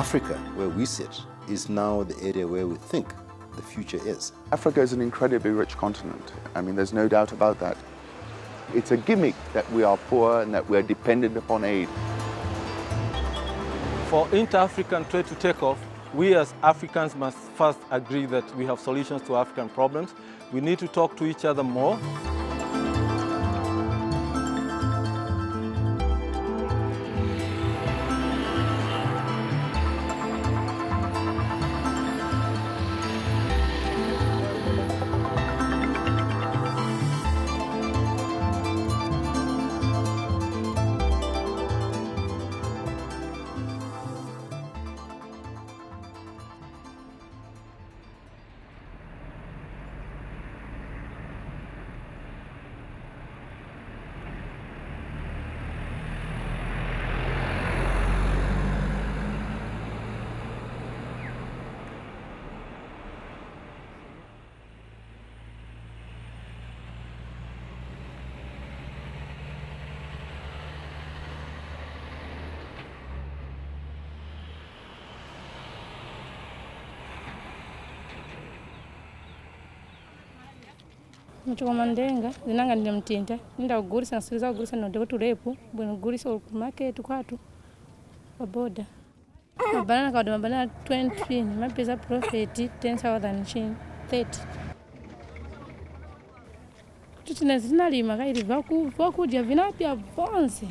Africa, where we sit, is now the area where we think the future is. Africa is an incredibly rich continent. I mean, there's no doubt about that. It's a gimmick that we are poor and that we're dependent upon aid. For inter-African trade to take off, we as Africans must first agree that we have solutions to African problems. We need to talk to each other more. Muchokomandenga zinanga ndi mtinta ninda kugulisa ngasiriza kugulisa node kutulepo bwino kugulisa ku market kwatu kwa boda mabanana kwa mabanana 20 mapesa profit 10,000 chin 30 tutina zinalima kaili vakudya vinapya vonse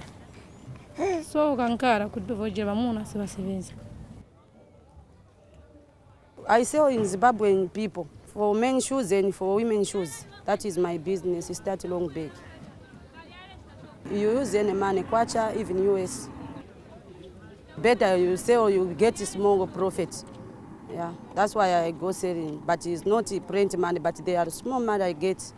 so kankara kudovoje bamuna sibasebeza. I sell in Zimbabwean people for men's shoes and for women's shoes. That is my business. It's that long bag. You use any money, kwacha, even US. Better you sell, you get small profit. Yeah, that's why I go selling. But it's not print money, but they are small money I get.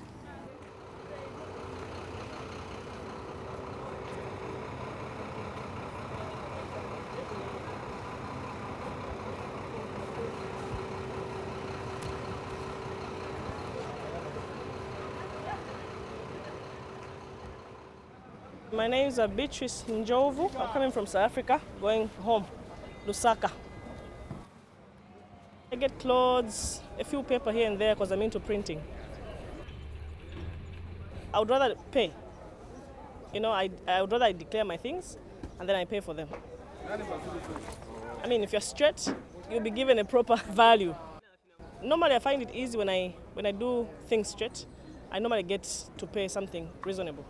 My name is Beatrice Njovu. I'm coming from South Africa, going home, Lusaka. I get clothes, a few paper here and there because I'm into printing. I would rather pay. You know, I would rather declare my things and then I pay for them. I mean, if you're straight, you'll be given a proper value. Normally, I find it easy when I do things straight. I normally get to pay something reasonable.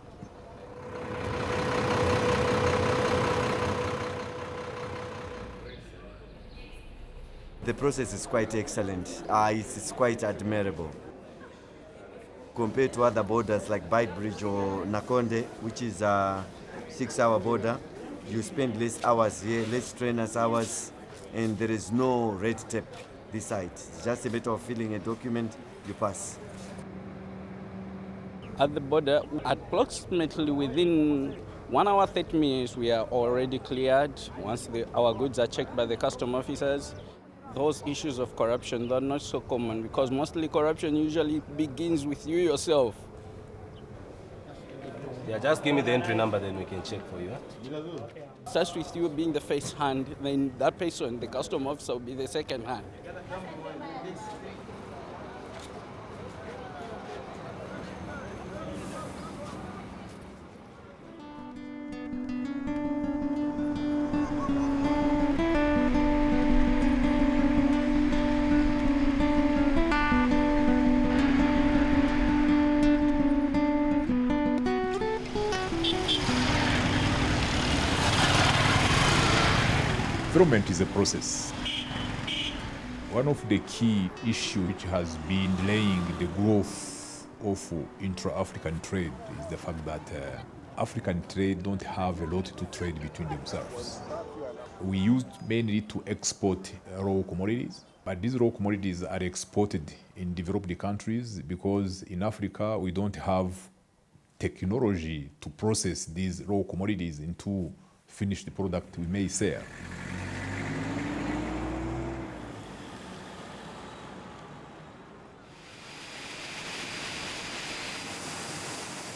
The process is quite excellent. It's quite admirable. Compared to other borders like Bight Bridge or Nakonde, which is a 6-hour border, you spend less hours here, less trainers hours, and there is no red tape this side. It's just a matter of filling a document, you pass. At the border, approximately within 1 hour, 30 minutes, we are already cleared. Once our goods are checked by the custom officers, those issues of corruption, they're not so common because mostly corruption usually begins with you yourself. Yeah, just give me the entry number, then we can check for you. It starts with you being the first hand, then that person, the custom officer, will be the second hand. Development is a process. One of the key issues which has been delaying the growth of intra-African trade is the fact that African trade don't have a lot to trade between themselves. We used mainly to export raw commodities, but these raw commodities are exported in developed countries because in Africa we don't have technology to process these raw commodities into finished product we may sell.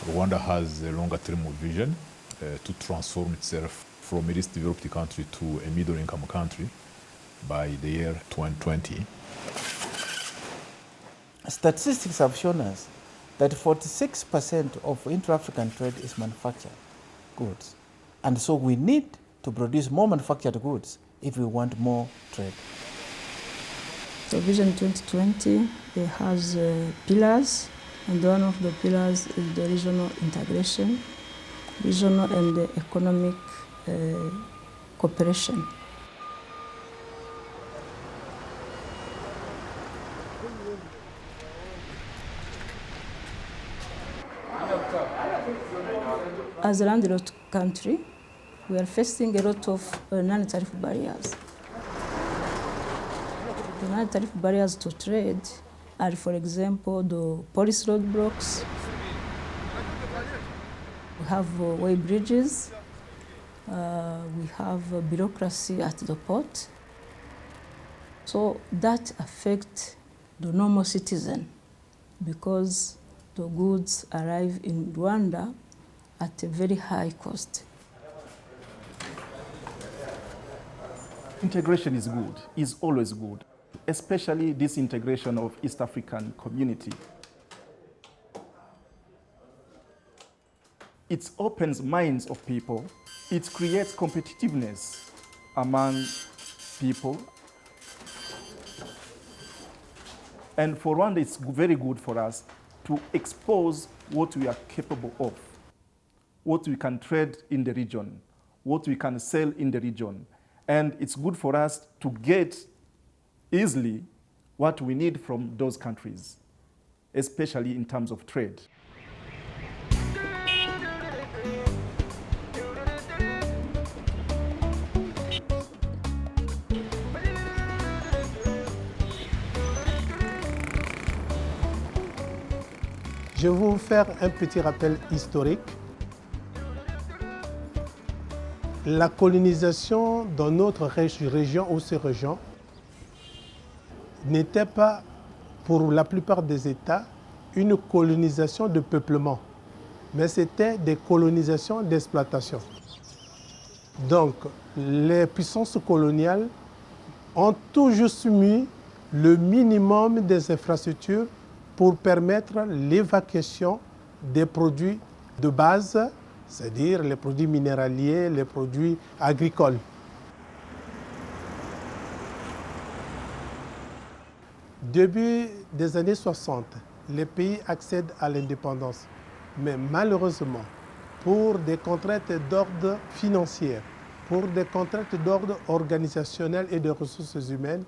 Rwanda has a longer-term vision to transform itself from a least developed country to a middle-income country. by the year 2020. Statistics have shown us that 46% of intra-African trade is manufactured goods. And so we need to produce more manufactured goods if we want more trade. So Vision 2020, it has pillars, and one of the pillars is the regional integration, regional and economic cooperation. As a landlocked country, we are facing a lot of non-tariff barriers. The non-tariff barriers to trade are, for example, the police roadblocks. We have way bridges. We have bureaucracy at the port. So that affects the normal citizen because the goods arrive in Rwanda at a very high cost. Integration is good, is always good, especially this integration of East African community. It opens minds of people, it creates competitiveness among people. And for Rwanda, it's very good for us to expose what we are capable of, what we can trade in the region, what we can sell in the region. And it's good for us to get easily what we need from those countries, especially in terms of trade. Je vais vous faire un petit rappel historique. La colonisation dans notre région ou ces régions n'était pas, pour la plupart des États, une colonisation de peuplement, mais c'était des colonisations d'exploitation. Donc, les puissances coloniales ont toujours mis le minimum des infrastructures pour permettre l'évacuation des produits de base, c'est-à-dire les produits minéraliers, les produits agricoles. Début des années 60, les pays accèdent à l'indépendance. Mais malheureusement, pour des contraintes d'ordre financier, pour des contraintes d'ordre organisationnel et de ressources humaines,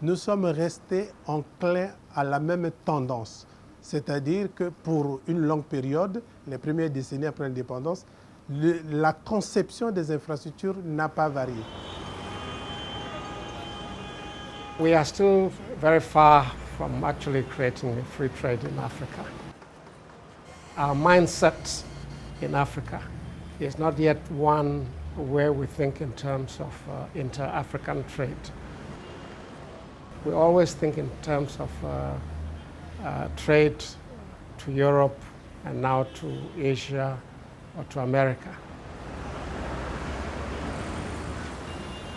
nous sommes restés enclins à la même tendance. C'est-à-dire que pour une longue période, les premières décennies après l'indépendance, la conception des infrastructures n'a pas varié. We are still very far from actually creating a free trade in Africa. Our mindset in Africa is not yet one where we think in terms of inter-African trade. We always think in terms of trade to Europe and now to Asia or to America.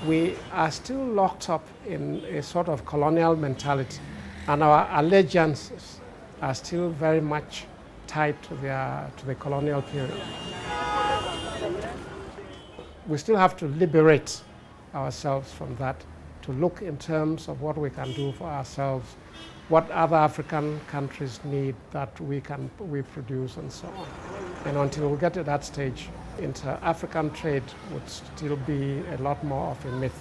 We are still locked up in a sort of colonial mentality, and our allegiances are still very much tied to the colonial period. We still have to liberate ourselves from that, to look in terms of what we can do for ourselves, what other African countries need that we produce, and so on. And until we get to that stage, inter-African trade would still be a lot more of a myth.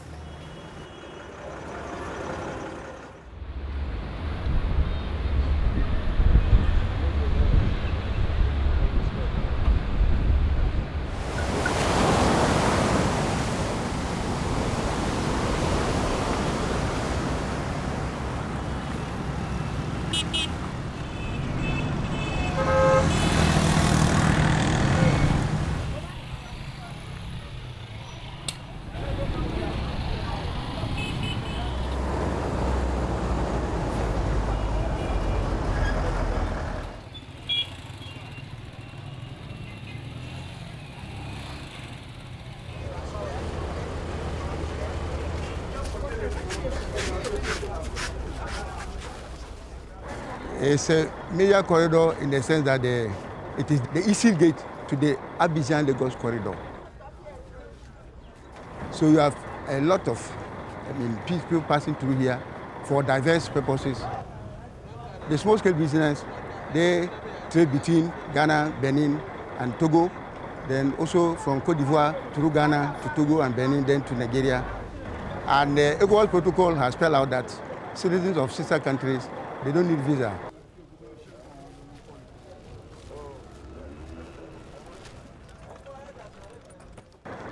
It's a major corridor in the sense that it is the easy gate to the Abidjan-Lagos corridor. So you have a lot of people passing through here for diverse purposes. The small-scale business, they trade between Ghana, Benin, and Togo, then also from Cote d'Ivoire through Ghana to Togo and Benin, then to Nigeria. And the ECOWAS protocol has spelled out that citizens of sister countries, they don't need visa.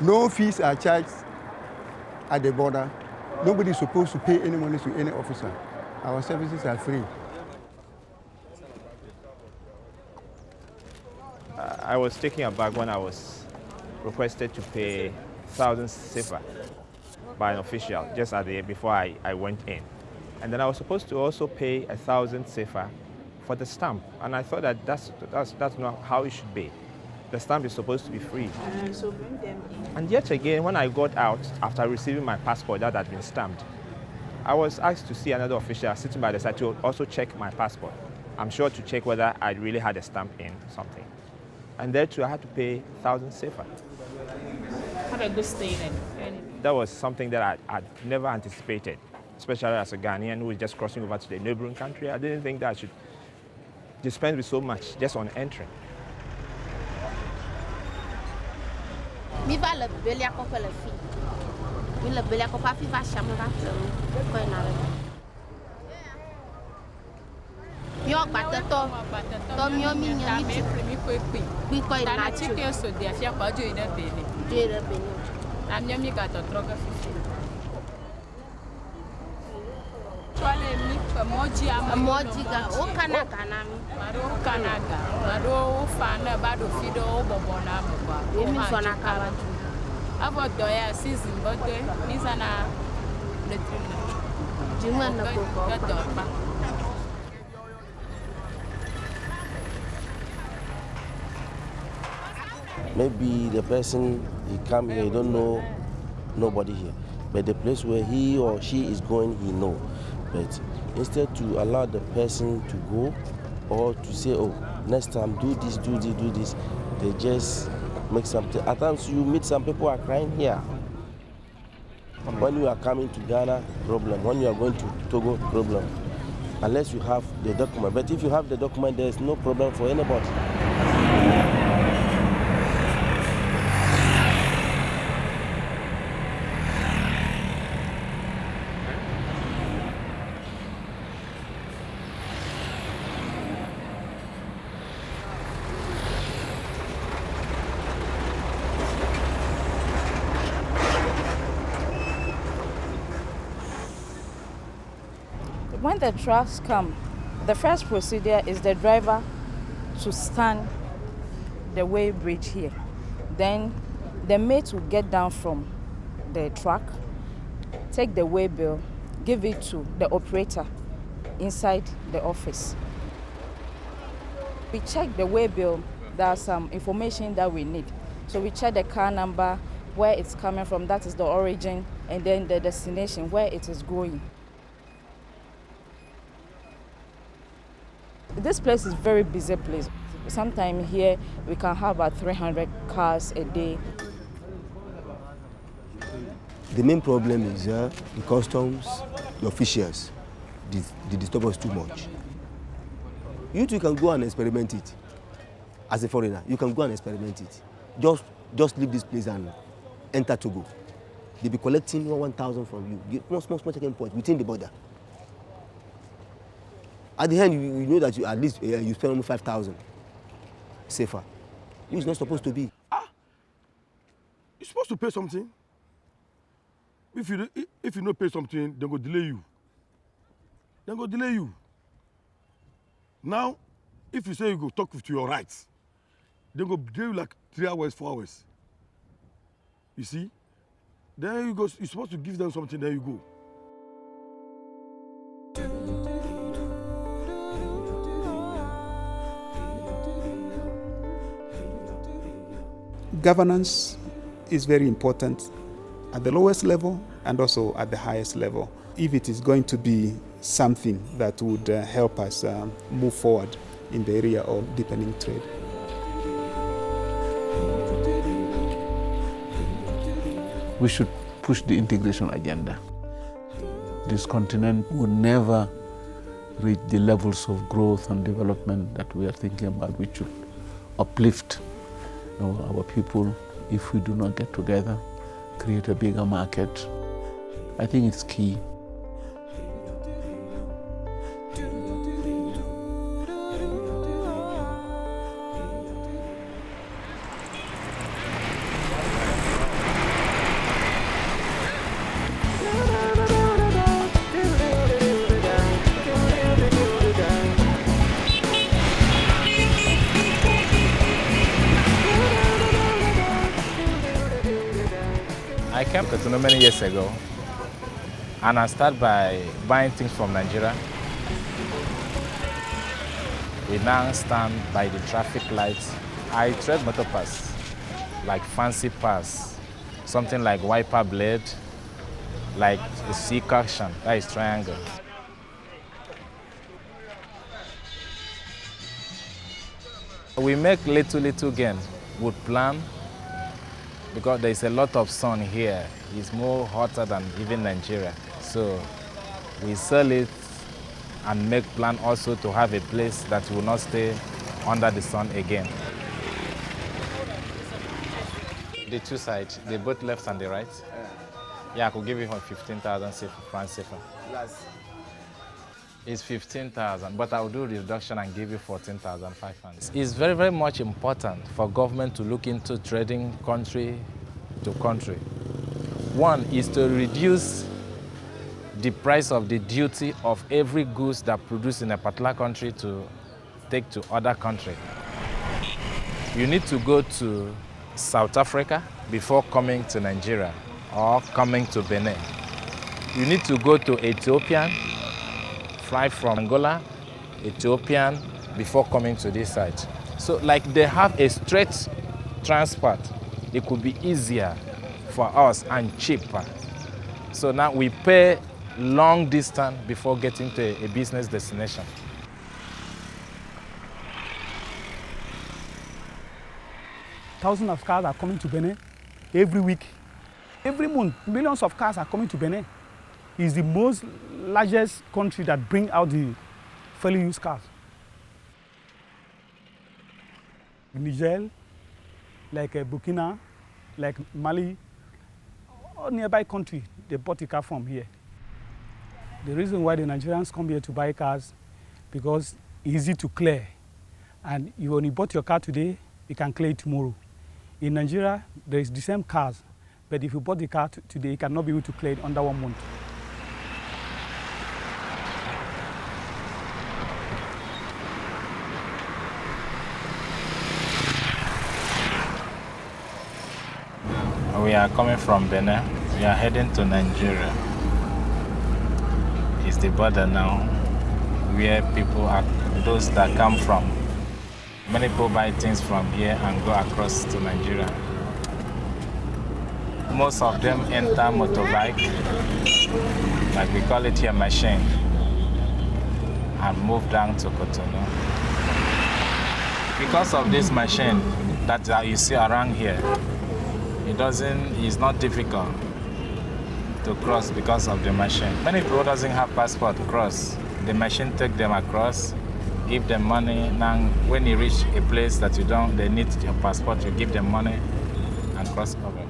No fees are charged at the border. Nobody is supposed to pay any money to any officer. Our services are free. I was taken aback when I was requested to pay 1,000 CFA by an official just at the before I went in. And then I was supposed to also pay 1,000 CFA for the stamp. And I thought that that's not how it should be. The stamp is supposed to be free. So bring them in. And yet again, when I got out after receiving my passport that had been stamped, I was asked to see another official sitting by the side to also check my passport. I'm sure to check whether I really had a stamp in something. And there too, I had to pay 1,000 CFA. Had a good stay then. That was something that I'd never anticipated, especially as a Ghanaian who is just crossing over to the neighboring country. I didn't think that I should dispense with so much just on entering. Mi va le belia ko le fi. Mi le belia ko pa fi va shamu va ko na le. Mi o gba to mi o mi yan mi mi ko pe. Mi ko na chi ke so dia fi pa jo ina bele. Jo ina bele. Na mi mi ga to troga fi. Twale mi ko moji ga o kana mi. Maro kanaga. Maro fa na ba do fi do bobo na mo. Mi so na ka ba. Avo doya season bodo mi sana le tune. Jima na ko ba. Maybe the person, he come here, he don't know nobody here. But the place where he or she is going, he know. But instead to allow the person to go or to say, oh, next time do this, they just make something. At times you meet some people are crying here. When you are coming to Ghana, problem. When you are going to Togo, problem. Unless you have the document. But if you have the document, there is no problem for anybody. When the trucks come, the first procedure is the driver to stand the weigh bridge here. Then the mate will get down from the truck, take the weigh bill, give it to the operator inside the office. We check the weigh bill, there's some information that we need. So we check the car number, where it's coming from, that is the origin, and then the destination, where it is going. This place is a very busy place. Sometimes here we can have about 300 cars a day. The main problem is the customs, the officials, they disturb us too much. You too can go and experiment it. As a foreigner, you can go and experiment it. Just leave this place and enter Togo. They'll be collecting 1,000 from you. Get small checking point within the border. At the end, you know that at least you spend almost 5,000 safer. It's not supposed to be. You're supposed to pay something. If you don't pay something, they go delay you. They go delay you. Now, if you say you go talk to your rights, they go delay you like 3 hours, 4 hours. You see? Then you go. You're supposed to give them something. Then you go. Governance is very important at the lowest level and also at the highest level. If it is going to be something that would help us move forward in the area of deepening trade. We should push the integration agenda. This continent will never reach the levels of growth and development that we are thinking about. We should uplift our people if we do not get together, create a bigger market. I think it's key. I came to Cotonou many years ago, and I started by buying things from Nigeria. We now stand by the traffic lights. I trade motor parts, like fancy parts, something like wiper blade, like a C-section, that is triangle. We make little gain with plan, because there is a lot of sun here. It's more hotter than even Nigeria. So we sell it and make plan also to have a place that will not stay under the sun again. The two sides, they both left and the right. Yeah, I could give you 15,000 francs CFA. It's 15,000, but I will do reduction and give you 14,500. It's very, very much important for government to look into trading country to country. One is to reduce the price of the duty of every goods that produced in a particular country to take to other country. You need to go to South Africa before coming to Nigeria or coming to Benin. You need to go to Ethiopian, fly from Angola, Ethiopian, before coming to this side. So like they have a straight transport, it could be easier for us and cheaper. So now we pay long distance before getting to a business destination. Thousands of cars are coming to Benin every week. Every month, millions of cars are coming to Benin. It's the most largest country that brings out the fairly used cars. Niger, like Burkina, like Mali, all nearby country, they bought the car from here. The reason why the Nigerians come here to buy cars, because it's easy to clear. And you only bought your car today, you can clear it tomorrow. In Nigeria, there is the same cars, but if you bought the car today, you cannot be able to clear it under 1 month. We are coming from Benin. We are heading to Nigeria. It's the border now, where people are, those that come from. Many people buy things from here and go across to Nigeria. Most of them enter motorbike, like we call it here machine, and move down to Cotonou. Because of this machine that you see around here, it's not difficult to cross because of the machine. Many people doesn't have passport to cross. The machine take them across, give them money. Now, when you reach a place that they need your passport, you give them money and cross over.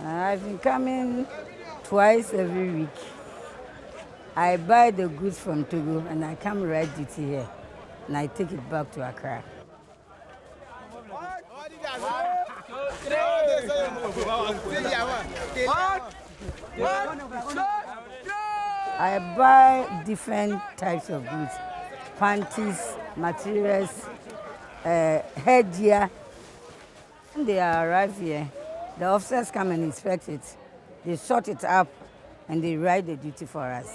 I've been coming twice every week. I buy the goods from Togo and I come right duty here and I take it back to Accra. I buy different types of goods, panties, materials, headgear. When they arrive here, the officers come and inspect it. They sort it up and they write the duty for us.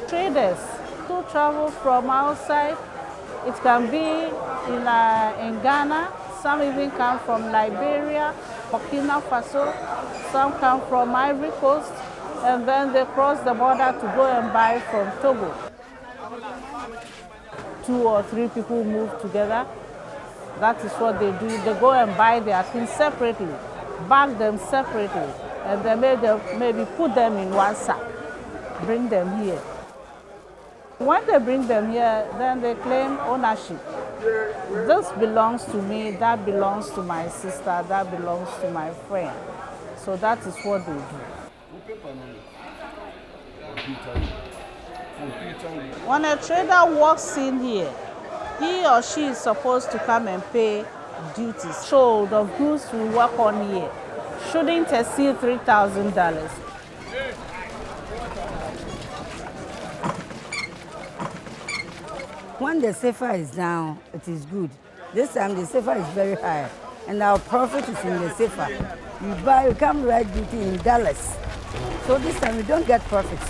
Traders who travel from outside, it can be in Ghana, some even come from Liberia, Burkina Faso, some come from Ivory Coast, and then they cross the border to go and buy from Togo. 2 or 3 people move together. That is what they do. They go and buy their things separately, bag them separately, and then maybe put them in one sack, bring them here. When they bring them here, then they claim ownership. This belongs to me, that belongs to my sister, that belongs to my friend. So that is what they do. When a trader walks in here, he or she is supposed to come and pay duties. So the goods we work on here shouldn't exceed $3,000. When the CFA is down, it is good. This time the CFA is very high, and our profit is in the CFA. You come write duty in dollars. So this time we don't get profits.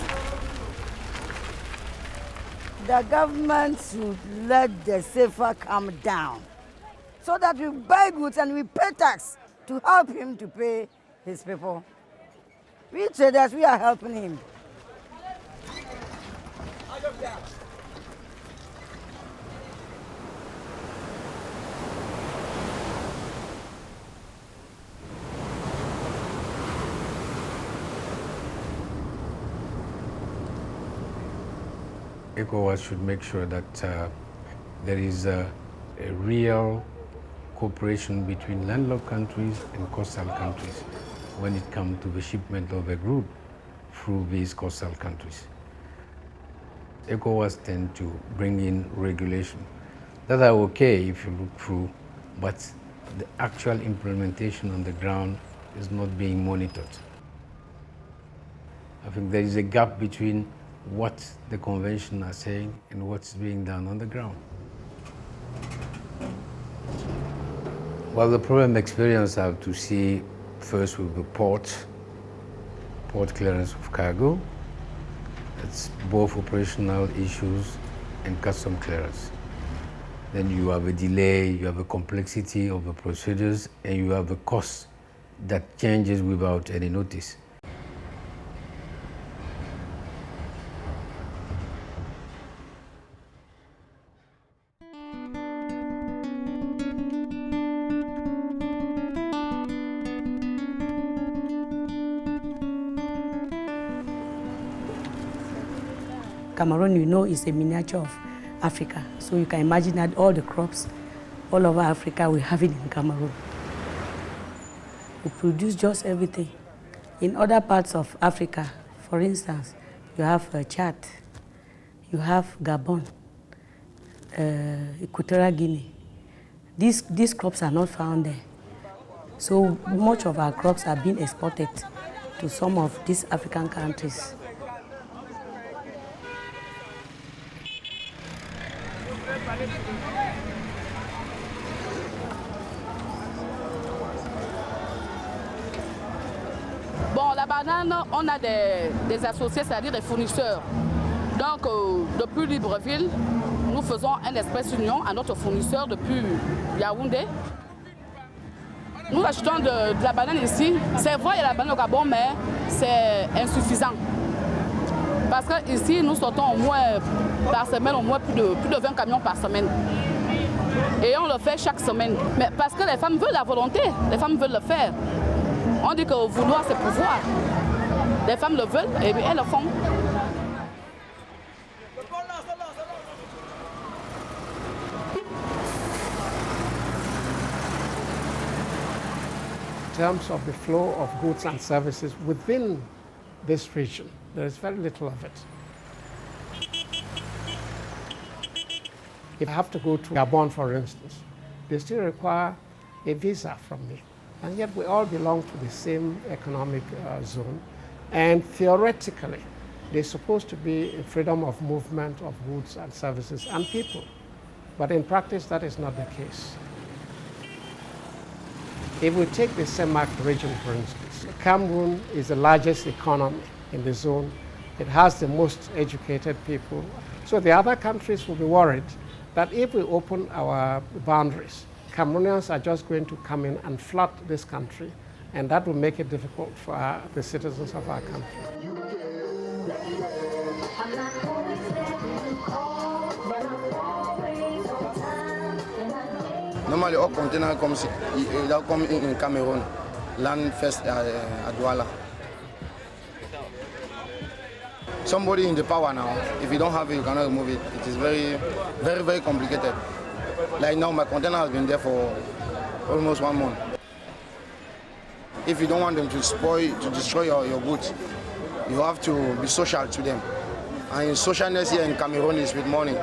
The government should let the CFA come down so that we buy goods and we pay tax to help him to pay his people. We traders, we are helping him. ECOWAS should make sure that there is a real cooperation between landlocked countries and coastal countries when it comes to the shipment of a group through these coastal countries. ECOWAS tend to bring in regulation that are okay if you look through, but the actual implementation on the ground is not being monitored. I think there is a gap between what the convention are saying and what's being done on the ground. Well, the problem experience I have to see first with the port clearance of cargo. It's both operational issues and custom clearance. Then you have a delay, you have a complexity of the procedures, and you have a cost that changes without any notice. Cameroon, you know, is a miniature of Africa. So you can imagine that all the crops all over Africa, we have it in Cameroon. We produce just everything. In other parts of Africa, for instance, you have Chad, you have Gabon, Equatorial Guinea. These crops are not found there. So much of our crops are being exported to some of these African countries. Bon, la banane, on a des associés, c'est-à-dire des fournisseurs. Donc, depuis Libreville, nous faisons un express union à notre fournisseur depuis Yaoundé. Nous achetons de la banane ici. C'est vrai, il y a la banane au Gabon, mais c'est insuffisant. Parce qu'ici, nous sortons au moins par semaine, au moins plus de 20 camions par semaine. Et on le fait chaque semaine. Mais parce que les femmes veulent la volonté, les femmes veulent le faire. On dit que vouloir, c'est pouvoir. Les femmes le veulent et elles le font. In terms of the flow of goods and services within this region, there is very little of it. If I have to go to Gabon, for instance, they still require a visa from me. And yet we all belong to the same economic zone. And theoretically, there's supposed to be a freedom of movement of goods and services and people. But in practice, that is not the case. If we take the CEMAC region, for instance, Cameroon is the largest economy in the zone It has the most educated people. So the other countries will be worried that if we open our boundaries, Cameroonians are just going to come in and flood this country, and that will make it difficult for the citizens of our country. Normally, all container comes in Cameroon, land first at Douala. Somebody in the power now, if you don't have it, you cannot remove it. It is very, very, very complicated. Like now, my container has been there for almost 1 month. If you don't want them to spoil, to destroy your goods, you have to be social to them. And socialness here in Cameroon is with money.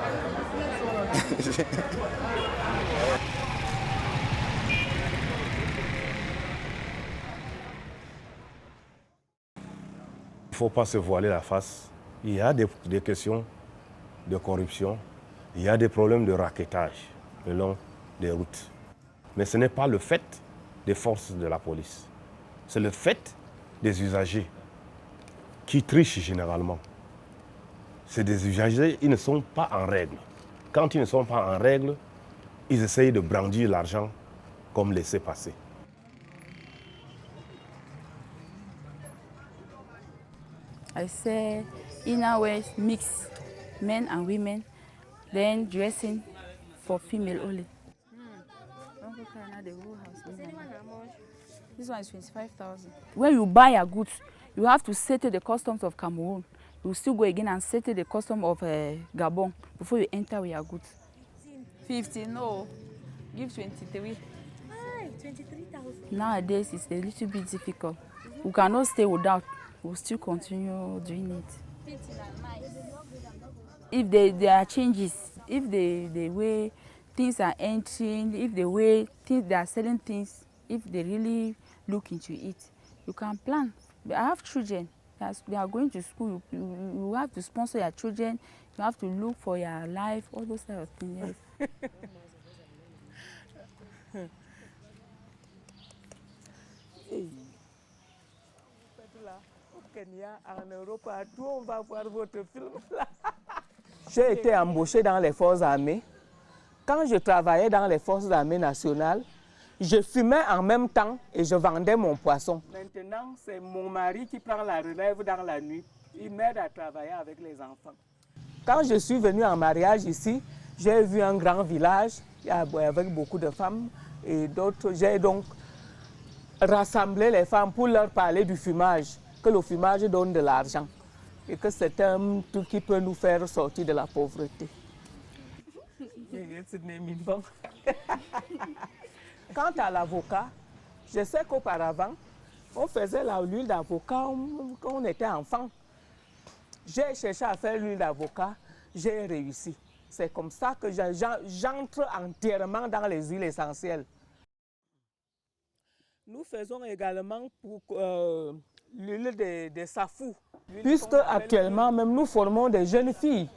Il ne faut pas se voiler la face. Il y a des questions de corruption, il y a des problèmes de raquettage le long des routes. Mais ce n'est pas le fait des forces de la police. C'est le fait des usagers qui trichent généralement. C'est des usagers, ils ne sont pas en règle. Quand ils ne sont pas en règle, ils essayent de brandir l'argent comme laisser passer. I say inner wear mix men and women, then dressing for female only. This one is 25,000. When you buy your goods, you have to settle the customs of Cameroon. You still go again and settle the custom of Gabon before you enter with your goods. 15, no. Give 23. 23,000. Nowadays, it's a little bit difficult. We cannot stay without. We'll still continue doing it. If there are changes, if the way things are entering, if the way they are selling things, if they really look into it, you can plan. I have children. They are going to school. You have to sponsor your children. You have to look for your life, all those type of things. Yes. En Europe, partout, on va voir votre film là. J'ai été embauché dans les forces armées. Quand je travaillais dans les forces armées nationales, je fumais en même temps et je vendais mon poisson. Maintenant, c'est mon mari qui prend la relève dans la nuit. Il m'aide à travailler avec les enfants. Quand je suis venue en mariage ici, j'ai vu un grand village avec beaucoup de femmes et d'autres. J'ai donc rassemblé les femmes pour leur parler du fumage, que le fumage donne de l'argent et que c'est un truc qui peut nous faire sortir de la pauvreté. Quant à l'avocat, je sais qu'auparavant, on faisait l'huile d'avocat quand on était enfant. J'ai cherché à faire l'huile d'avocat, j'ai réussi. C'est comme ça que j'entre entièrement dans les huiles essentielles. Nous faisons également pour l'huile de safou. Puisque actuellement, même nous formons des jeunes filles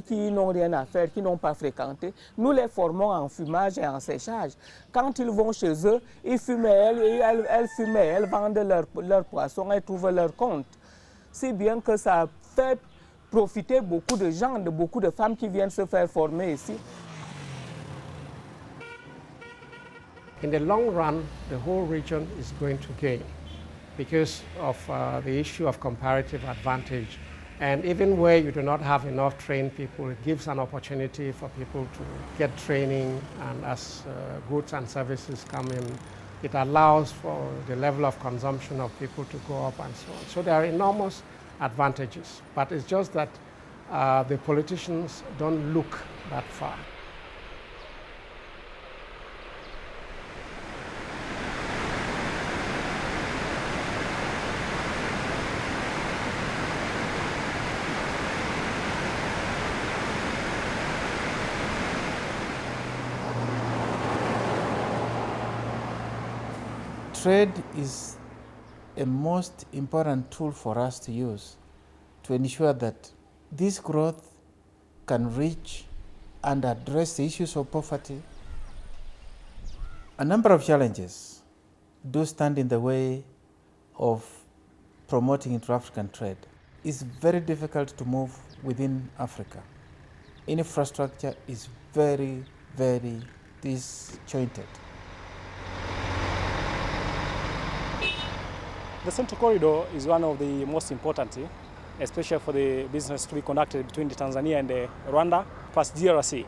qui n'ont rien à faire, qui n'ont pas fréquenté. Nous les formons en fumage et en séchage. Quand ils vont chez eux, ils fument et elles fument, elles vendent leurs poissons, elles trouvent leur compte. Si bien que ça fait profiter beaucoup de gens, de beaucoup de femmes qui viennent se faire former ici. In the long run, the whole region is going to gain because of the issue of comparative advantage. And even where you do not have enough trained people, it gives an opportunity for people to get training, and as goods and services come in, it allows for the level of consumption of people to go up and so on. So there are enormous advantages, but it's just that the politicians don't look that far. Trade is a most important tool for us to use to ensure that this growth can reach and address the issues of poverty. A number of challenges do stand in the way of promoting intra-African trade. is very difficult to move within Africa. Infrastructure is very, very disjointed. The Central Corridor is one of the most important, especially for the business to be conducted between Tanzania and Rwanda plus DRC.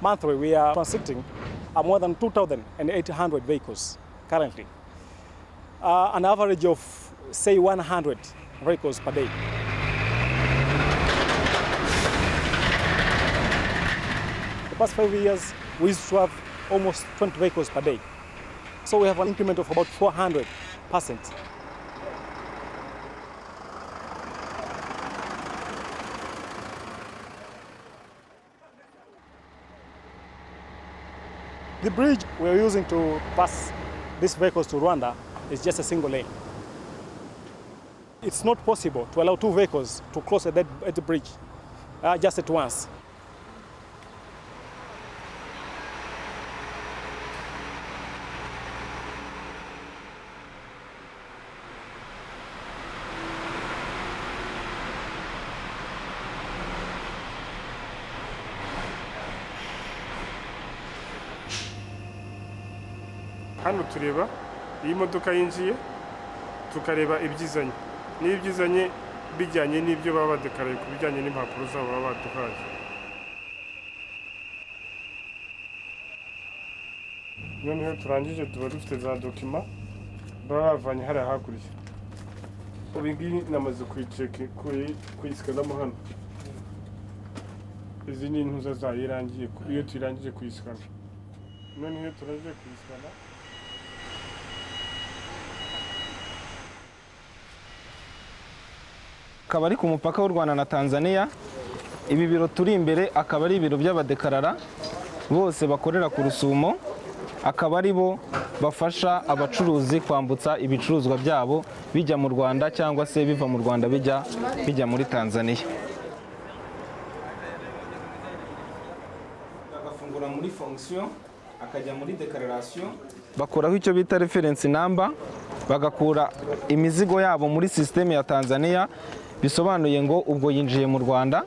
Monthly, we are transiting more than 2,800 vehicles currently. An average of, say, 100 vehicles per day. The past 5 years, we used to have almost 20 vehicles per day. So we have an increment of about 400%. The bridge we're using to pass these vehicles to Rwanda is just a single lane. It's not possible to allow 2 vehicles to cross at the bridge just at once. Hano tureba iyi modoka yinjiye tukareba ibyizanye n'ibyizanye bijyanye n'ibyo baba badekaraye ku bijyanye n'impapuro zabo baba baduhaye. Noneho turangije tuba dufite za dokima baba bavanye hariya hakurya. Ubu ngiyi namaze kuyisikana hano. Izi ni intuza zayo irangiye iyo turangije kuyisikana. Noneho turangije kuyisikana. Akaba ari ku mupaka w'u Rwanda na Tanzania. Ibi biro turi imbere akaba ari ibiro by'abadekarara bose bakorera ku Rusumo, akaba ari bo bafasha abacuruzi kwambutsa ibicuruzwa byabo bijya mu Rwanda cyangwa se biva mu Rwanda bijya muri Tanzania. Bagafungura muri fonction akajya muri declaration, bakoraho icyo bita reference number, bagakura imizigo yabo muri system ya Tanzania, bisobanuye ngo ubwo yinjiye mu Rwanda.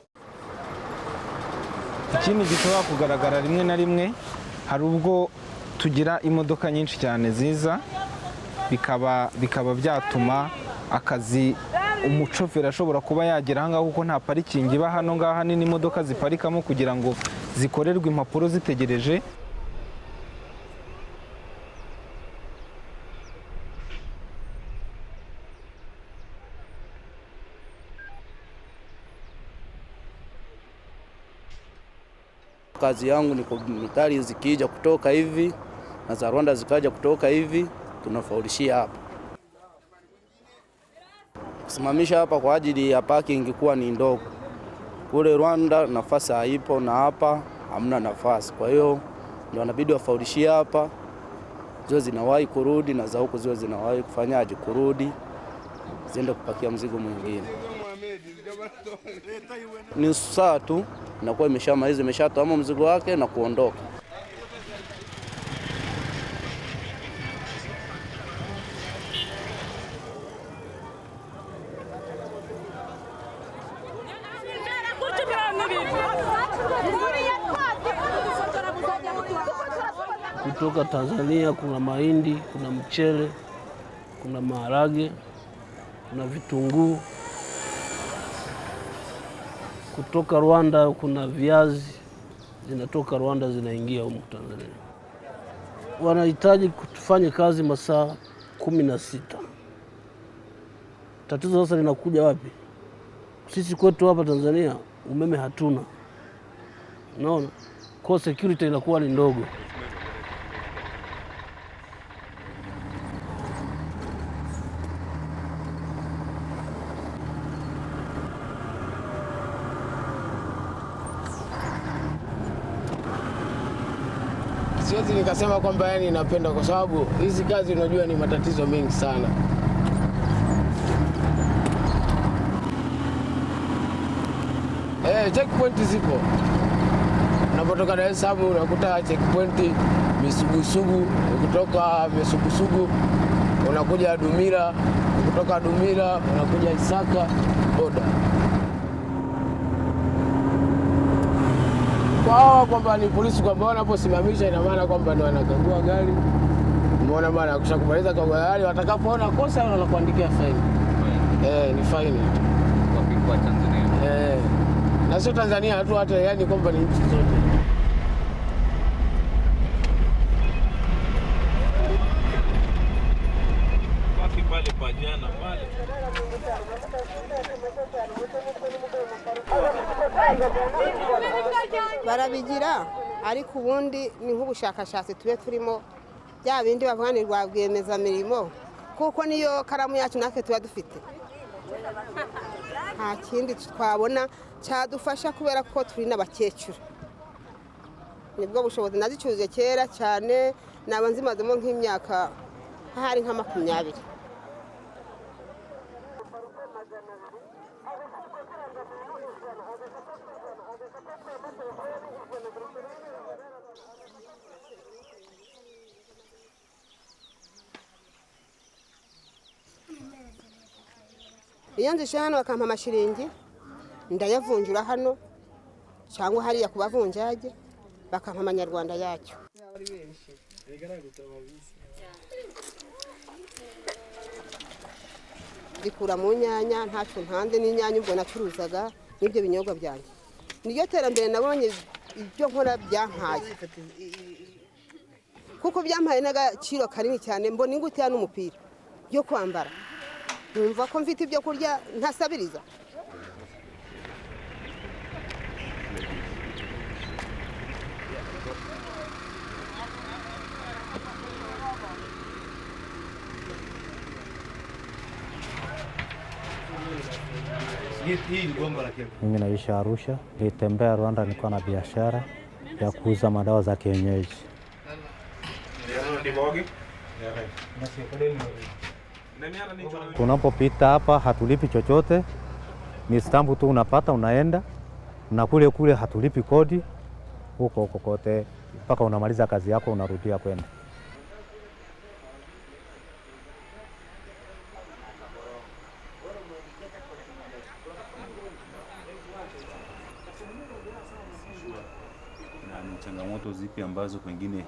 Ikindi gishobora kugaragara rimwe na rimwe, hari ubwo tugira imodoka nyinshi cyane ziza, bikaba byatuma akazi umushoferi ashobora kuba yagera aha ngaha kuko nta parikingi iba hano ngaha nini imodoka ziparikamo kugira ngo zikorerwe impapuro zitegereje. Kazi yangu ni gari zikija kutoka hivi na za Rwanda zikaja kutoka hivi, tunafaulishia hapa. Kusimamisha hapa kwa ajili ya parking kuwa ni ndogo. Kule Rwanda nafasi haipo na hapa hamna nafasi. Kwa hiyo ndio wanabidi wafaulishia hapa. Zio zinawahi kurudi na za huko zio zinawahi kufanyaje kurudi ziende kupakia mzigo mwingine. Ni saa tu inakuwa imeshamaliza, imeshatoa mzigo wake na kuondoka. Kutoka Tanzania kuna mahindi, kuna mchele, kuna maharage, kuna vitunguu. Kutoka Rwanda kuna viazi zinatoka Rwanda zinaingia huko Tanzania. Wanahitaji kutufanye kazi masaa 16. Tatizo sasa linakuja wapi? Sisi kwetu hapa Tanzania umeme hatuna. Unaona? Kwa security inakuwa ni ndogo. Siwezi nikasema kwamba yani napenda kwa sababu hizi kazi unajua ni matatizo mengi sana. Checkpoint zipo. Unapotoka Dar es Salaam unakuta checkpoint Misugusugu, ukitoka Misugusugu unakuja Dumila, kutoka Dumila unakuja Isaka boda. Kwa kwamba ni polisi kwamba wanaposimamisha ina maana kwamba ndio wanakagua gari. Umeona bana, kushakumaliza kagua gari watakapoona kosa wanakuandikia faini. Ni faini. Kwa Tanzania. Na sio Tanzania tu, hata yani kwamba ni nchi zote. Pale pajana pale. Barabigira ariko ubundi ni nk'ubushakashatsi tube turimo bya bindi bavuganirwa bwemeza mirimo kuko niyo karamu yacu natwe tuba dufite. Nta kindi twabona cyadufasha kubera ko turi n'abakecuru. Nibwo bushobozi nazicuze kera cyane, naba nzimazemo nk'imyaka hari nka 20. Iyo nzishe hano bakampa amashiringi ndayavunjura hano cyangwa hariya kubavunjaje bakampa amanyarwanda yacyo. Dikura mu nyanya ntacyo ntanze n'inyanya ubwo nacuruzaga n'ibyo binyobwa byanjye. Niyo terambere nabonye ibyo nkora byampaye. Kuko byampaye n'agaciro kanini cyane, mbona ingutiya n'umupira byo kwambara. Numva ko mfite ibyo kurya ntasabiriza. Mimi naishi Arusha, nilitembea Rwanda, nilikuwa na biashara ya kuuza madawa za kienyeji. Tunapopita hapa hatulipi chochote, ni stampu tu unapata unaenda, na kule hatulipi kodi, huko kote mpaka unamaliza kazi yako unarudia kwenda. Na changamoto zipi ambazo pengine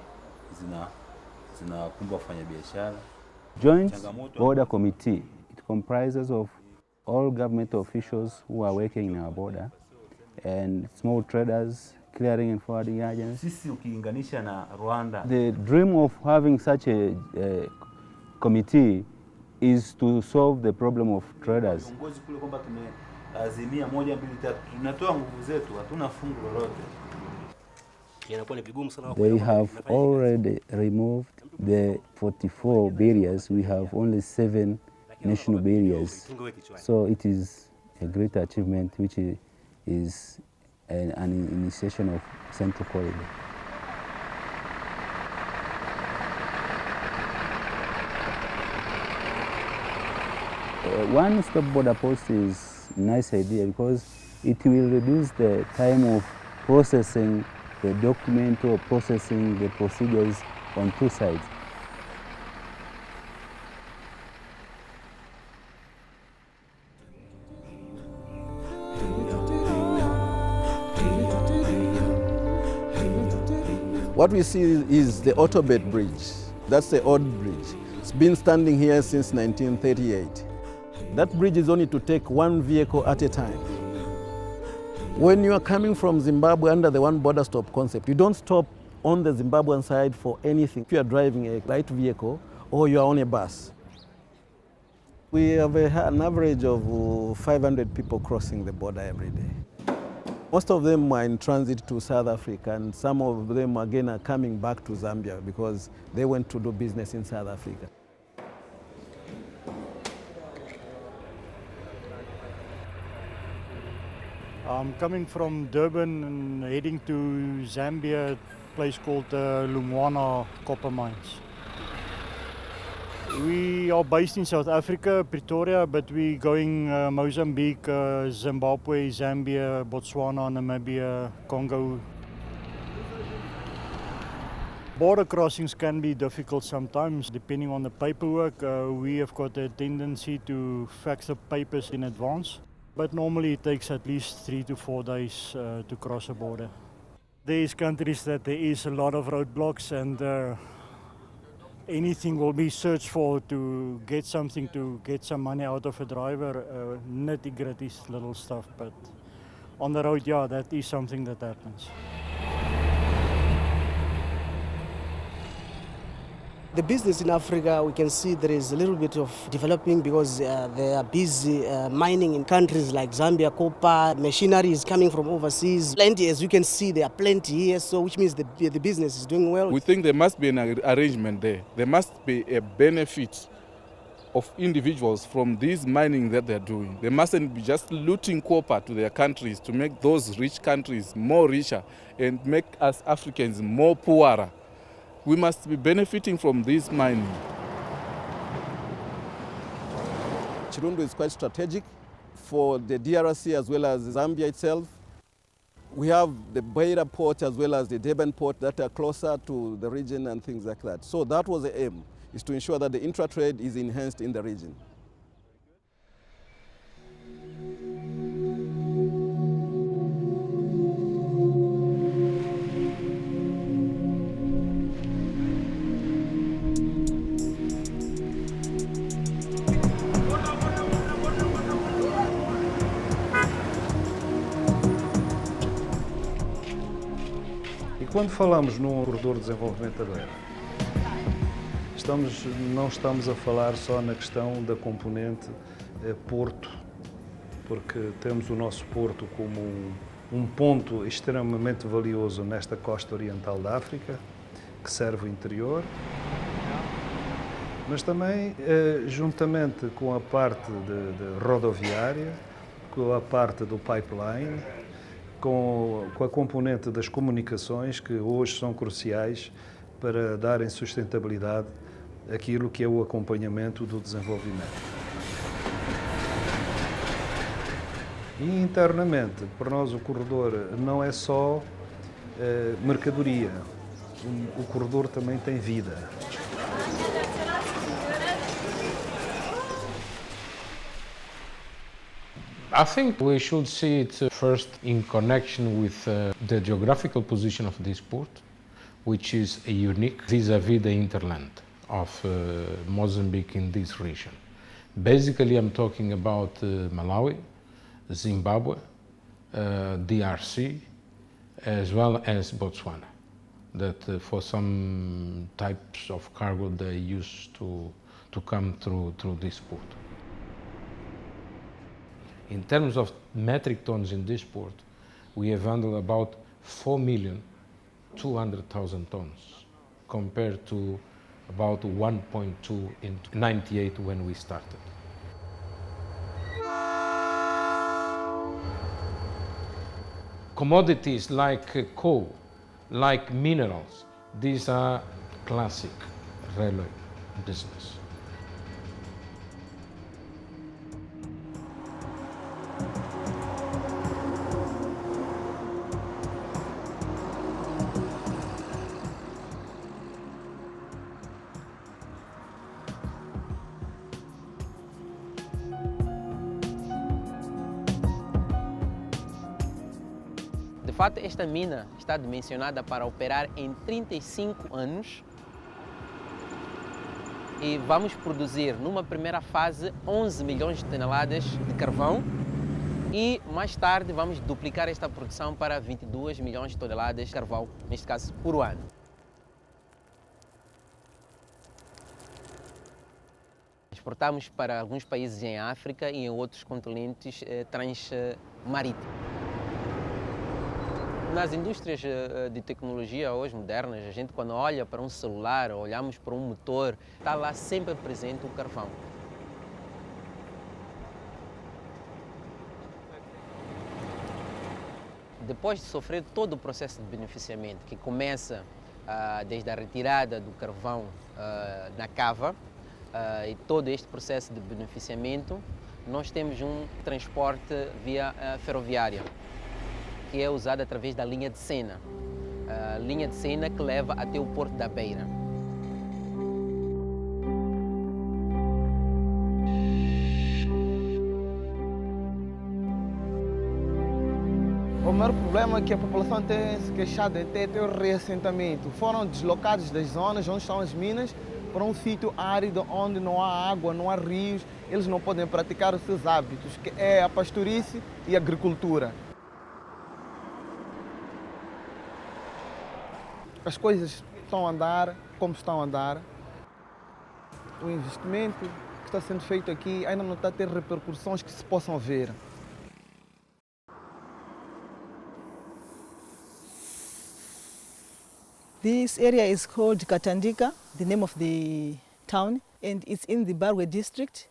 zinakumba wafanyabiashara? Joint Border Committee, it comprises of all government officials who are working in our border and small traders, clearing and forwarding agents. Sisi ukilinganisha na Rwanda, the dream of having such a committee is to solve the problem of traders. Viongozi kule kwamba tumeazimia 1, 2, 3, tunatoa nguvu zetu, hatuna fungu lolote. They have already removed the 44 barriers. We have only 7 national barriers. So it is a great achievement, which is an initiation of Central Corridor. One-stop border post is a nice idea because it will reduce the time of processing the document or processing the procedures on 2 sides. What we see is the Autobed Bridge. That's the old bridge. It's been standing here since 1938. That bridge is only to take 1 vehicle at a time. When you are coming from Zimbabwe under the one border stop concept, you don't stop on the Zimbabwean side for anything. If you are driving a light vehicle or you are on a bus. We have an average of 500 people crossing the border every day. Most of them are in transit to South Africa, and some of them again are coming back to Zambia because they went to do business in South Africa. I'm coming from Durban and heading to Zambia, a place called Lumwana Copper Mines. We are based in South Africa, Pretoria, but we're going Mozambique, Zimbabwe, Zambia, Botswana, Namibia, Congo. Border crossings can be difficult sometimes, depending on the paperwork. We have got a tendency to fax the papers in advance, but normally it takes at least 3 to 4 days to cross a border. There is countries that there is a lot of roadblocks, and anything will be searched for to get something, to get some money out of a driver, nitty-gritty little stuff, but on the road, yeah, that is something that happens. The business in Africa, we can see there is a little bit of developing because they are busy mining in countries like Zambia, copper, machinery is coming from overseas. Plenty, as you can see, there are plenty here, so which means the business is doing well. We think there must be an arrangement there. There must be a benefit of individuals from this mining that they're doing. They mustn't be just looting copper to their countries to make those rich countries more richer and make us Africans more poorer. We must be benefiting from this mining. Chirundu is quite strategic for the DRC as well as Zambia itself. We have the Beira port as well as the Durban port that are closer to the region and things like that. So that was the aim, is to ensure that the intra-trade is enhanced in the region. Quando falamos num corredor de desenvolvimento aberto, não estamos a falar só na questão da componente porto, porque temos o nosso porto como um ponto extremamente valioso nesta costa oriental da África, que serve o interior, mas também, juntamente com a parte de rodoviária, com a parte do pipeline, com a componente das comunicações, que hoje são cruciais para darem sustentabilidade àquilo que é o acompanhamento do desenvolvimento. E internamente, para nós o corredor não é só mercadoria, o corredor também tem vida. I think we should see it first in connection with the geographical position of this port, which is unique vis-à-vis the hinterland of Mozambique in this region. Basically, I'm talking about Malawi, Zimbabwe, DRC, as well as Botswana, that for some types of cargo they used to come through this port. In terms of metric tons in this port, we have handled about 4,200,000 tons compared to about 1.2 in 98 when we started. Commodities like coal, like minerals, these are classic railway business. De fato, esta mina está dimensionada para operar em 35 anos e vamos produzir, numa primeira fase, 11 milhões de toneladas de carvão e mais tarde vamos duplicar esta produção para 22 milhões de toneladas de carvão, neste caso, por ano. Exportamos para alguns países em África e em outros continentes transmarítimos. Nas indústrias de tecnologia hoje modernas, a gente quando olha para um celular, olhamos para um motor, está lá sempre presente o carvão. Depois de sofrer todo o processo de beneficiamento, que começa desde a retirada do carvão na cava, e todo este processo de beneficiamento, nós temos um transporte via ferroviária, que é usado através da linha de Sena. linha de Sena que leva até o Porto da Beira. O maior problema que a população tem se queixado é o reassentamento. Foram deslocados das zonas onde estão as minas para um sítio árido onde não há água, não há rios. Eles não podem praticar os seus hábitos, que é a pastourice e a agricultura. As coisas estão a andar como estão a andar. O investimento que está sendo feito aqui ainda não está a ter repercussões que se possam ver. This area is called Katandika, the name of the town, and it's in the Barwe district.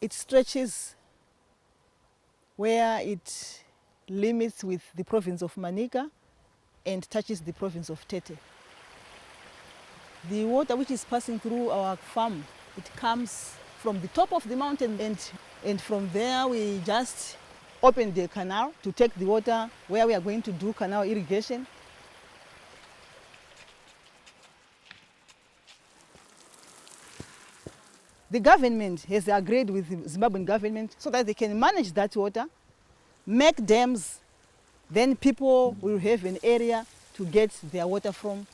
It stretches where it limits with the province of Manica and touches the province of Tete. The water which is passing through our farm, it comes from the top of the mountain, and from there we just open the canal to take the water where we are going to do canal irrigation. The government has agreed with the Zimbabwean government so that they can manage that water, make dams, then people will have an area to get their water from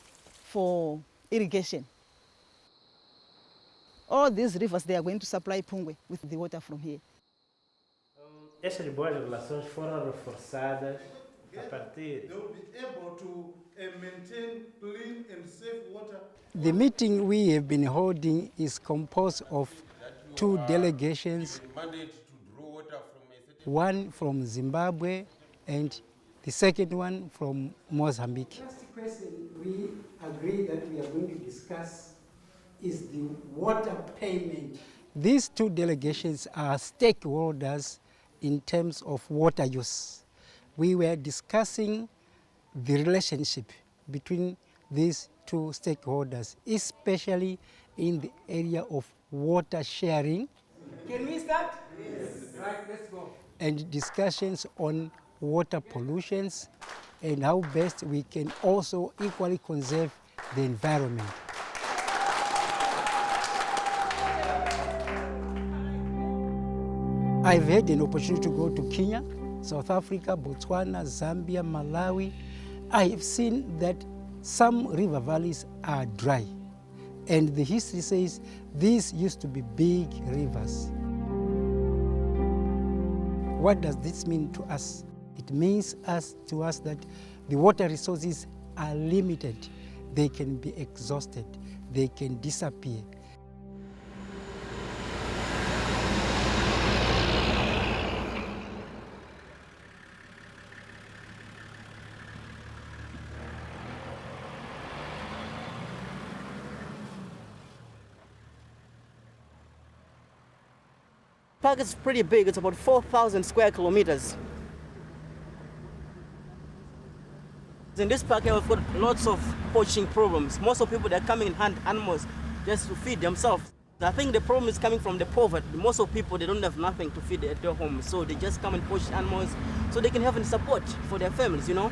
for irrigation. All these rivers, they are going to supply Pungwe with the water from here. Estas boas relações foram reforçadas a partir. They will be able to maintain clean and safe water. The meeting we have been holding is composed of two delegations, one from Zimbabwe and the second one from Mozambique. The first question we agree that we are going to discuss is the water payment. These two delegations are stakeholders in terms of water use. We were discussing the relationship between these two stakeholders, especially in the area of water sharing. Can we start? Yes. Right, let's go. And discussions on water pollutions and how best we can also equally conserve the environment. I've had an opportunity to go to Kenya, South Africa, Botswana, Zambia, Malawi. I have seen that some river valleys are dry, and the history says these used to be big rivers. What does this mean to us? It means to us that the water resources are limited. They can be exhausted. They can disappear. The park is pretty big. It's about 4,000 square kilometers. In this park, we've got lots of poaching problems. Most of the people, they're coming and hunt animals just to feed themselves. I think the problem is coming from the poverty. Most of people, they don't have nothing to feed at their home, so they just come and poach animals so they can have support for their families, you know?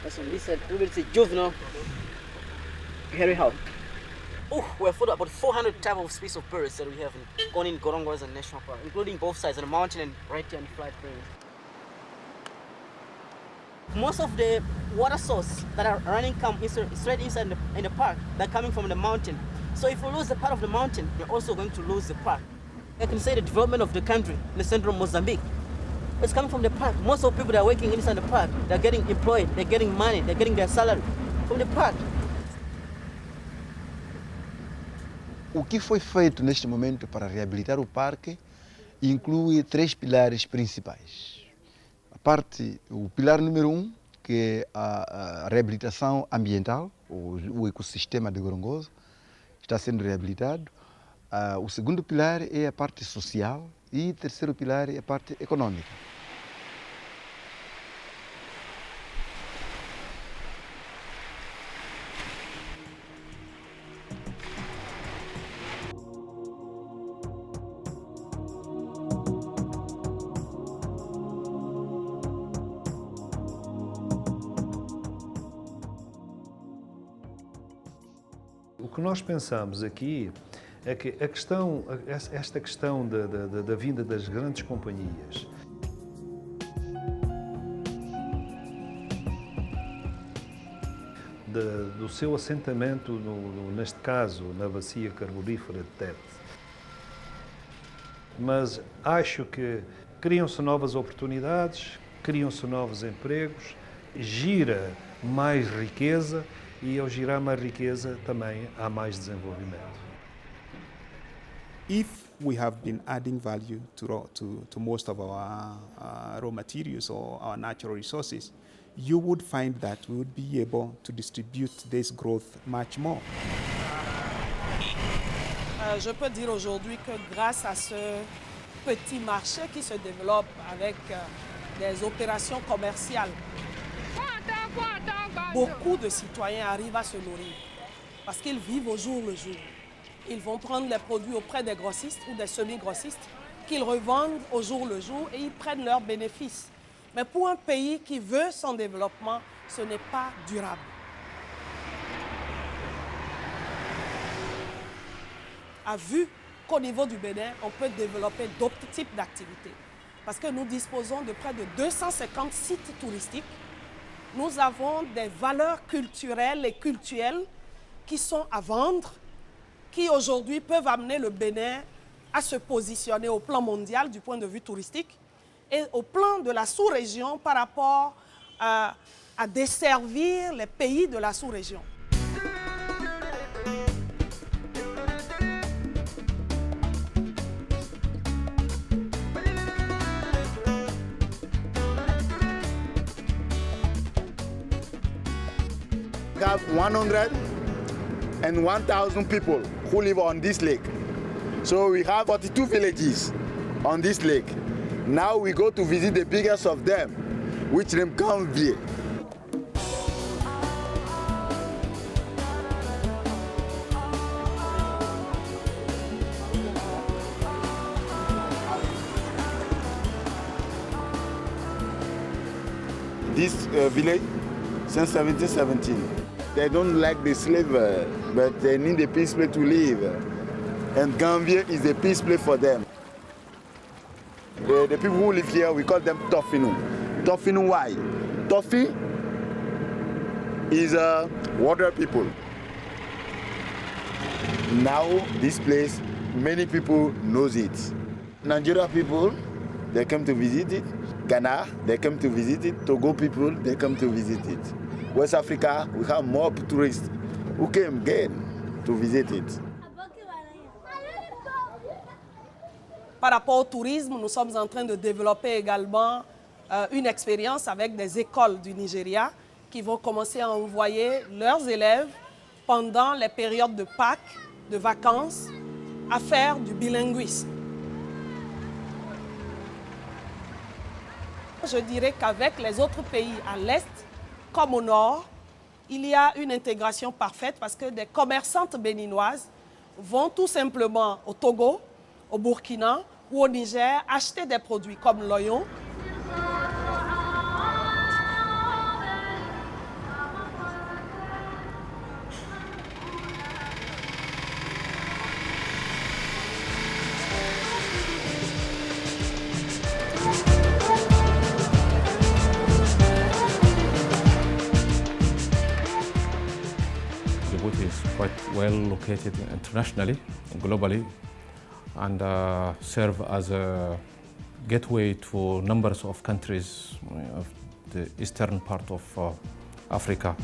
That's what they said. It's a juvenile hairy house. Oh, we have about 400 types of species of birds that we have in Gorongo as a national park, including both sides, on the mountain and right here on the flat plains. Most of the water sources that are running come straight inside in the park. They're coming from the mountain. So if we lose the part of the mountain, we're also going to lose the park. I can say the development of the country in the central Mozambique, it's coming from the park. Most of the people that are working inside the park, they're getting employed, they're getting money, they're getting their salary from the park. O que foi feito neste momento para reabilitar o parque inclui 3 pilares principais. O pilar número 1, que é a reabilitação ambiental, o ecossistema de Gorongoso, está sendo reabilitado. O segundo pilar é a parte social e o terceiro pilar é a parte econômica. O que nós pensamos aqui é que esta questão da vinda das grandes companhias do seu assentamento, neste caso, na bacia carbonífera de Tete. Mas acho que criam-se novas oportunidades, criam-se novos empregos, gira mais riqueza e, ao girar mais riqueza, também há mais desenvolvimento. If we have been adding value to most of our raw materials or our natural resources, you would find that we would be able to distribute this growth much more. Je peux dire aujourd'hui que grâce à ce petit marché qui se développe avec des opérations commerciales, beaucoup de citoyens arrivent à se nourrir parce qu'ils vivent au jour le jour. Ils vont prendre les produits auprès des grossistes ou des semi-grossistes qu'ils revendent au jour le jour et ils prennent leurs bénéfices. Mais pour un pays qui veut son développement, ce n'est pas durable. A vu qu'au niveau du Bénin, on peut développer d'autres types d'activités. Parce que nous disposons de près de 250 sites touristiques. Nous avons des valeurs culturelles et cultuelles qui sont à vendre, qui aujourd'hui peuvent amener le Bénin à se positionner au plan mondial du point de vue touristique et au plan de la sous-région par rapport à desservir les pays de la sous-région. We have 100 and 1,000 people who live on this lake. So we have 42 villages on this lake. Now we go to visit the biggest of them, which is Gambier. This village, since 1717, they don't like the slave, but they need a peace place to live. And Gambier is a peace place for them. The people who live here, we call them Tofinu. Tofinu, why? Tofi is water people. Now, this place, many people knows it. Nigeria people, they come to visit it. Ghana, they come to visit it. Togo people, they come to visit it. West Africa, we have more tourists who came again to visit it. Par rapport au tourisme, nous sommes en train de développer également une expérience avec des écoles du Nigeria qui vont commencer à envoyer leurs élèves pendant les périodes de Pâques, de vacances, à faire du bilinguisme. Je dirais qu'avec les autres pays à l'Est comme au Nord, il y a une intégration parfaite parce que des commerçantes béninoises vont tout simplement au Togo, au Burkina ou au Niger acheter des produits comme l'oignon. Djibouti is quite well located internationally, globally, and serve as a gateway to numbers of countries of the eastern part of Africa.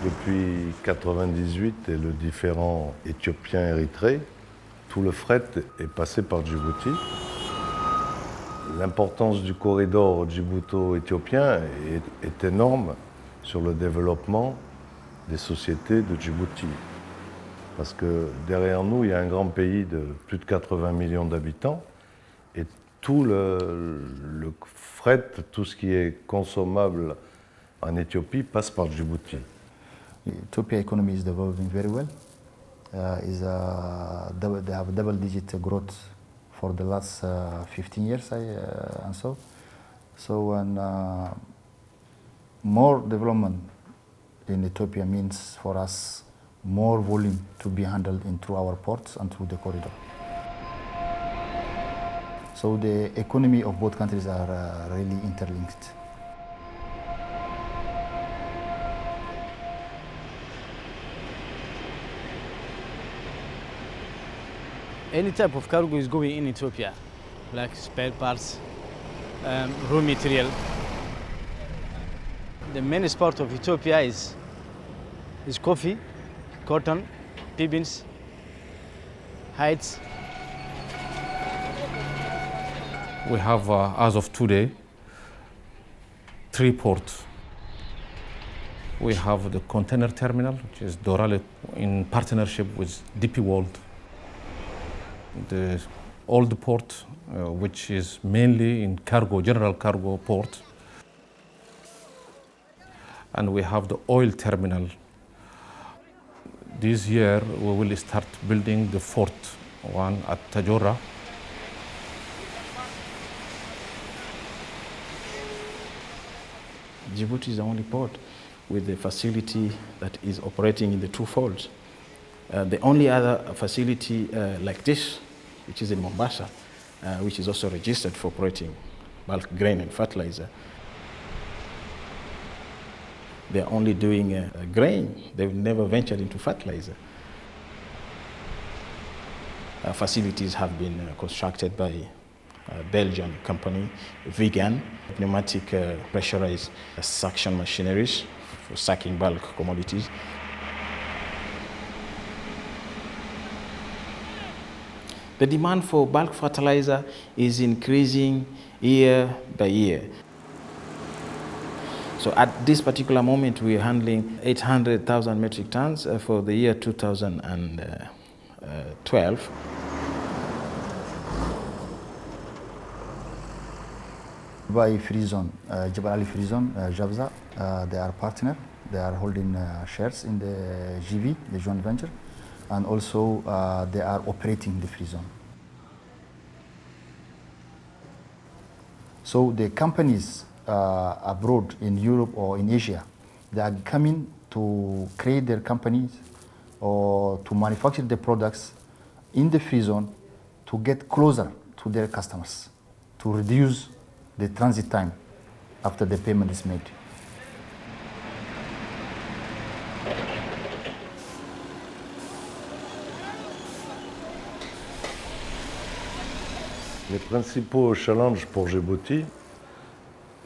Depuis 1998 et le différend éthiopien-érythrée, tout le fret est passé par Djibouti. L'importance du corridor djibouto-éthiopien est énorme sur le développement des sociétés de Djibouti. Parce que derrière nous, il y a un grand pays de plus de 80 millions d'habitants et tout le fret, tout ce qui est consommable en Éthiopie passe par Djibouti. Ethiopia economy is developing very well. They have double-digit growth for the last 15 years and so. So more development in Ethiopia means for us more volume to be handled through our ports and through the corridor. So the economy of both countries are really interlinked. Any type of cargo is going in Ethiopia, like spare parts, raw material. The main export of Ethiopia is coffee, cotton, pea beans, hides. We have, as of today, 3 ports. We have the container terminal, which is Dorale, in partnership with DP World. The old port, which is mainly in cargo, general cargo port. And we have the oil terminal. This year, we will start building the 4th one at Tajora. Djibouti is the only port with a facility that is operating in the 2 folds. The only other facility like this, which is in Mombasa, which is also registered for operating bulk grain and fertilizer. They're only doing grain. They've never ventured into fertilizer. Facilities have been constructed by a Belgian company, Vegan, pneumatic pressurized suction machineries for sucking bulk commodities. The demand for bulk fertilizer is increasing year by year. So at this particular moment, we are handling 800,000 metric tons for the year 2012. By Free Zone, Jebel Ali Free Zone, Jabza, they are partner. They are holding shares in the GV, the joint venture, and also they are operating the Free Zone. So the companies abroad in Europe or in Asia, they are coming to create their companies or to manufacture the products in the Free Zone to get closer to their customers, to reduce the transit time after the payment is made. Les principaux challenges pour Djibouti,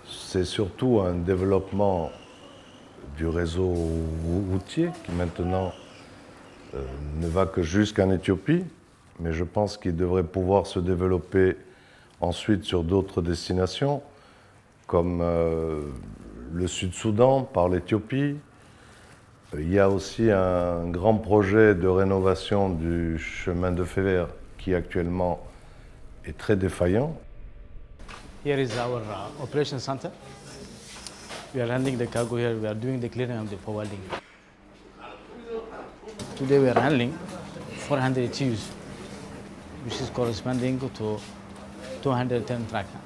c'est surtout un développement du réseau routier qui maintenant ne va que jusqu'en Éthiopie, mais je pense qu'il devrait pouvoir se développer ensuite sur d'autres destinations, comme le Sud-Soudan par l'Éthiopie. Il y a aussi un grand projet de rénovation du chemin de fer qui actuellement est très défaillant. Here is our operation center. We are handling the cargo here. We are doing the clearing of the forwarding. Today we are handling 400 TEUs, which is corresponding to 210 tractors.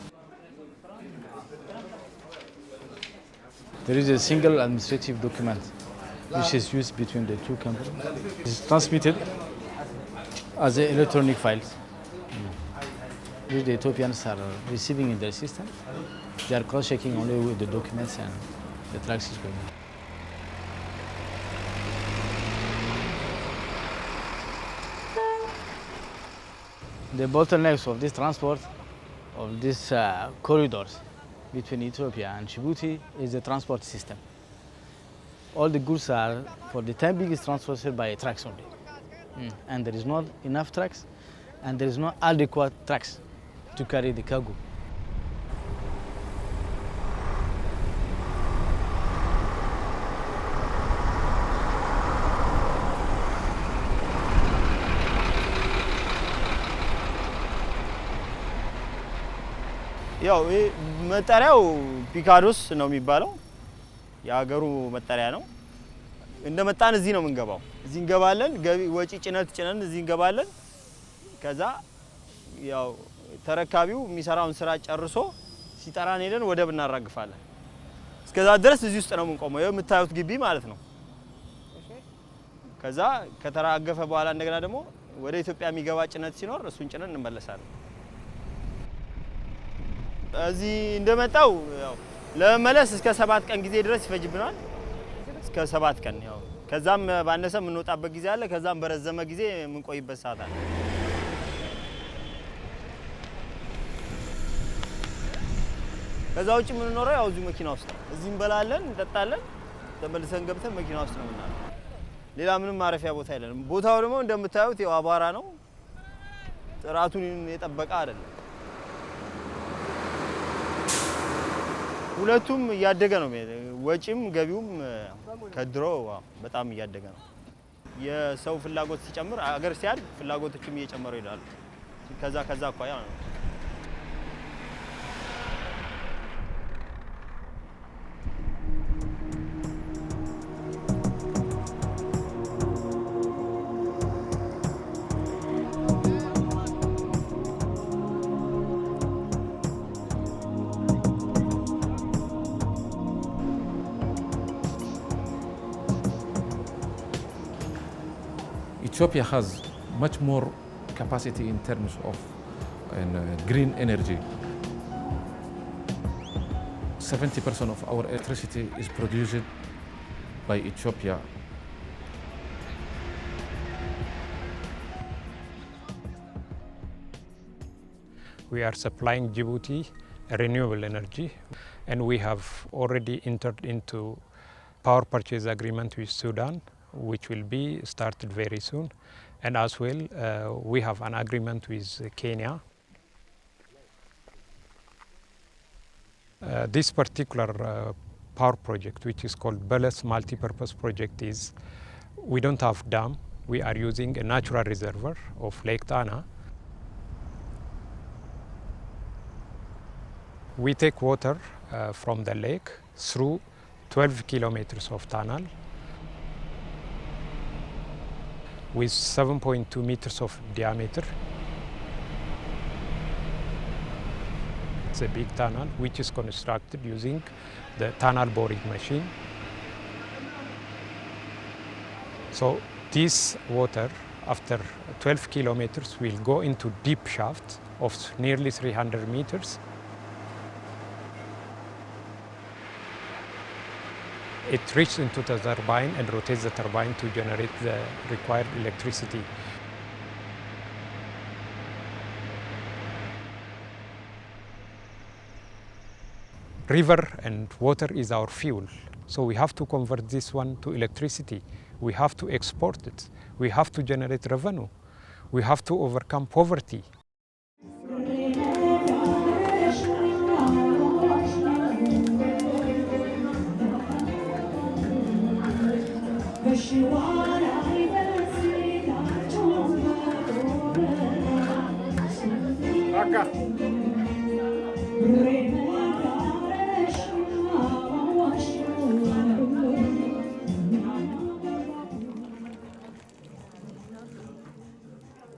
There is a single administrative document which is used between the 2 companies. It's transmitted as electronic files, which the Ethiopians are receiving in their system. They are cross-checking only with the documents and the tracks is going on. The bottlenecks of this transport, of these corridors between Ethiopia and Djibouti is the transport system. All the goods are, for the time being, is transported by trucks only. And there is not enough trucks, and there is not adequate trucks to carry the cargo. ያው መጠሪያው ፒካዶስ ነው የሚባለው የሀገሩ መጠሪያ ነው። እንደመጣን እዚህ ነው የምንገባው። እዚህ እንገባለን፣ ገቢ ወጪ ጭነት ጭነን እዚህ እንገባለን። ከዛ ያው ተረካቢው የሚሰራውን ስራ ጨርሶ ሲጠራን ሄደን ወደብ እናራግፋለን። እስከዛ ድረስ እዚህ ውስጥ ነው የምንቆመው። ይሄው የምታዩት ግቢ ማለት ነው። ከዛ ከተራገፈ በኋላ እንደገና ደግሞ ወደ ኢትዮጵያ የሚገባ ጭነት ሲኖር እሱን ጭነን እንመለሳለን። እዚህ እንደመጣው ያው ለመመለስ እስከ 7 ቀን ጊዜ ድረስ ይፈጅብናል። እስከ 7 ቀን ያው ከዛም ባነሰ የምንወጣበት ጊዜ አለ። ከዛም በረዘመ ጊዜ የምንቆይበት ሰዓት አለ። ከዛ ውጭ የምንኖረው ያው እዚህ መኪና ውስጥ ነው። እዚህ እንበላለን፣ እንጠጣለን፣ ተመልሰን ገብተን መኪና ውስጥ ነው የምናለው። ሌላ ምንም ማረፊያ ቦታ የለንም። ቦታው ደግሞ እንደምታዩት ያው አቧራ ነው። ጥራቱን የጠበቀ አይደለም። ሁለቱም እያደገ ነው። ወጪም ገቢውም ከድሮ በጣም እያደገ ነው። የሰው ፍላጎት ሲጨምር አገር ሲያድግ ፍላጎቶችም እየጨመሩ ይሄዳሉ። ከዛ አኳያ ነው። Ethiopia has much more capacity in terms of green energy. 70% of our electricity is produced by Ethiopia. We are supplying Djibouti renewable energy, and we have already entered into power purchase agreement with Sudan, which will be started very soon. And as well, we have an agreement with Kenya. This particular power project, which is called Beles Multipurpose Project, is we don't have dam. We are using a natural reservoir of Lake Tana. We take water from the lake through 12 kilometers of tunnel with 7.2 meters of diameter. It's a big tunnel which is constructed using the tunnel boring machine. So this water, after 12 kilometers, will go into deep shaft of nearly 300 meters. It reaches into the turbine and rotates the turbine to generate the required electricity. River and water is our fuel, so we have to convert this one to electricity. We have to export it. We have to generate revenue. We have to overcome poverty.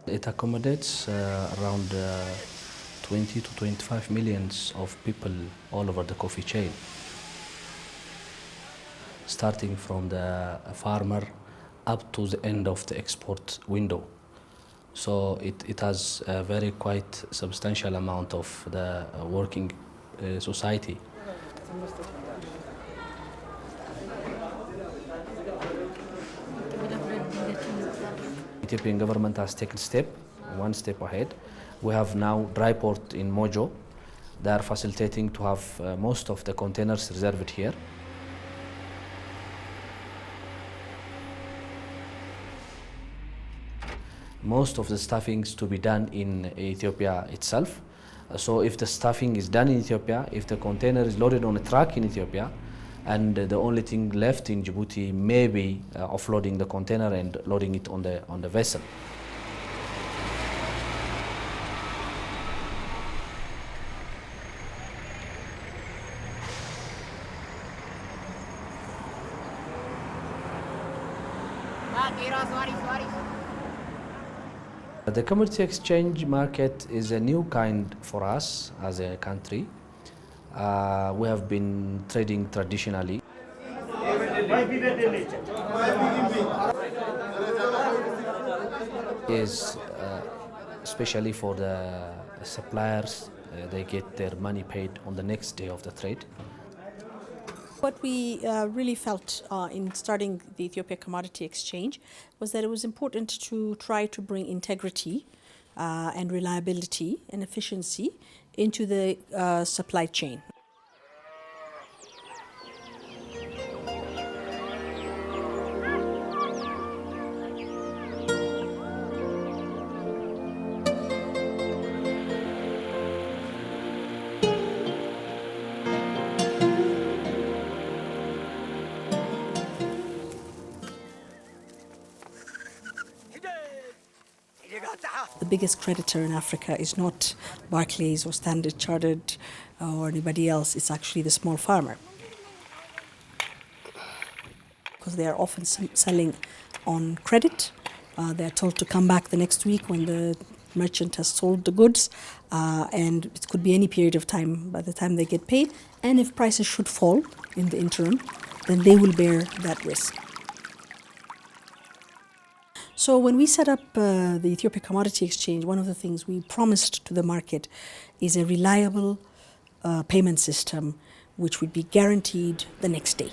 It accommodates around 20 to 25 millions of people all over the coffee chain, starting from the farmer up to the end of the export window. So it has a very quite substantial amount of the working society. Ethiopian government has taken one step ahead. We have now dry port in Mojo. They are facilitating to have most of the containers reserved here. Most of the staffing is to be done in Ethiopia itself. So if the staffing is done in Ethiopia, if the container is loaded on a truck in Ethiopia, and the only thing left in Djibouti may be offloading the container and loading it on the vessel. The commodity exchange market is a new kind for us as a country. We have been trading traditionally. Is especially for the suppliers, they get their money paid on the next day of the trade. What we really felt in starting the Ethiopia Commodity Exchange was that it was important to try to bring integrity and reliability and efficiency into the supply chain. The biggest creditor in Africa is not Barclays or Standard Chartered or anybody else, it's actually the small farmer. Because they are often selling on credit. They are told to come back the next week when the merchant has sold the goods, and it could be any period of time by the time they get paid. And if prices should fall in the interim, then they will bear that risk. So when we set up the Ethiopia Commodity Exchange, one of the things we promised to the market is a reliable payment system which would be guaranteed the next day.